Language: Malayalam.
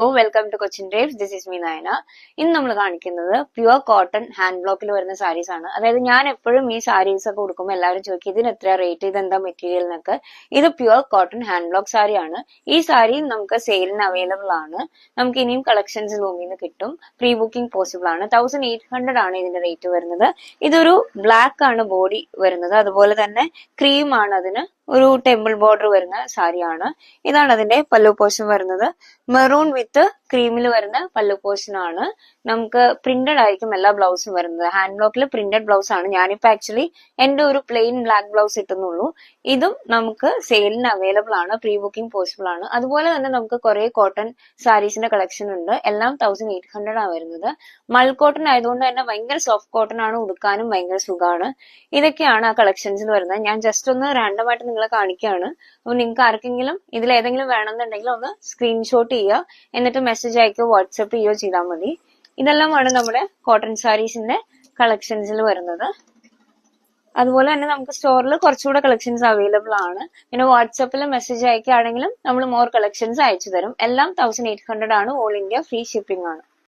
Welcome to Cochin drives. This is me Nayana. ഇന്ന് നമ്മൾ കാണിക്കുന്നത് പ്യുവർ കോട്ടൺ ഹാൻഡ് ബ്ലോക്കിൽ വരുന്ന സാരീസ് ആണ്. അതായത് ഞാൻ എപ്പോഴും ഈ സാരീസ് ഒക്കെ കൊടുക്കുമ്പോൾ എല്ലാവരും ചോദിക്കും ഇതിന് എത്ര റേറ്റ്, ഇതെന്താ മെറ്റീരിയൽ എന്നൊക്കെ. ഇത് പ്യുവർ കോട്ടൺ ഹാൻഡ് ബ്ലോക്ക് സാരിയാണ്. ഈ സാരി നമുക്ക് സെയിലിന് അവൈലബിൾ ആണ്. നമുക്ക് ഇനിയും കളക്ഷൻസ് റൂമിൽ നിന്ന് കിട്ടും. പ്രീ ബുക്കിംഗ് പോസിബിൾ ആണ്. 1800 ആണ് ഇതിന്റെ റേറ്റ് വരുന്നത്. ഇതൊരു ബ്ലാക്ക് ആണ് ബോഡി വരുന്നത്, അതുപോലെ തന്നെ ക്രീം ആണ് അതിന് ഒരു ടെമ്പിൾ ബോർഡർ വരുന്ന സാരിയാണ്. ഇതാണ് അതിന്റെ പല്ലു പോർഷൻ വരുന്നത്. മെറൂൺ വിത്ത് ക്രീമിൽ വരുന്ന പല്ലു പോർഷൻ ആണ്. നമുക്ക് പ്രിന്റഡ് ആയിരിക്കും എല്ലാ ബ്ലൗസും വരുന്നത്. ഹാൻഡ് ബ്ലോക്കിൽ പ്രിന്റഡ് ബ്ലൗസ് ആണ്. ഞാനിപ്പോ ആക്ച്വലി എന്റെ ഒരു പ്ലെയിൻ ബ്ലാക്ക് ബ്ലൗസ് ഇട്ടുന്നുള്ളൂ. ഇതും നമുക്ക് സെയിലിന് അവൈലബിൾ ആണ്. പ്രീ ബുക്കിംഗ് പോസിബിൾ ആണ്. അതുപോലെ തന്നെ നമുക്ക് കുറെ കോട്ടൺ സാരീസിന്റെ കളക്ഷൻ ഉണ്ട്. എല്ലാം 1800 ആണ് വരുന്നത്. മൾ കോട്ടൺ ആയതുകൊണ്ട് തന്നെ ഭയങ്കര സോഫ്റ്റ് കോട്ടൺ ആണ്, ഉടുക്കാനും ഭയങ്കര സുഖമാണ്. ഇതൊക്കെയാണ് ആ കളക്ഷൻസിൽ വരുന്നത്. ഞാൻ ജസ്റ്റ് ഒന്ന് റാൻഡം ആയിട്ട് നിങ്ങളെ കാണിക്കുകയാണ്. അപ്പൊ നിങ്ങൾക്ക് ആർക്കെങ്കിലും ഇതിൽ ഏതെങ്കിലും വേണമെന്നുണ്ടെങ്കിൽ ഒന്ന് സ്ക്രീൻഷോട്ട് ചെയ്യുക, എന്നിട്ട് മെസ്സേജ് അയക്കുകയോ വാട്സപ്പ് ചെയ്യുകയോ ചെയ്താൽ മതി. ഇതെല്ലാമാണ് നമ്മുടെ കോട്ടൺ സാരീസിന്റെ കളക്ഷൻസിൽ വരുന്നത്. അതുപോലെ തന്നെ നമുക്ക് സ്റ്റോറിൽ കുറച്ചുകൂടെ കളക്ഷൻസ് അവൈലബിൾ ആണ്. പിന്നെ വാട്സപ്പിൽ മെസ്സേജ് അയക്കുകയാണെങ്കിലും നമ്മൾ മോർ കളക്ഷൻസ് അയച്ചു തരും. എല്ലാം 1800 ആണ്. ഓൾ ഇന്ത്യ ഫ്രീ ഷിപ്പിംഗ് ആണ്.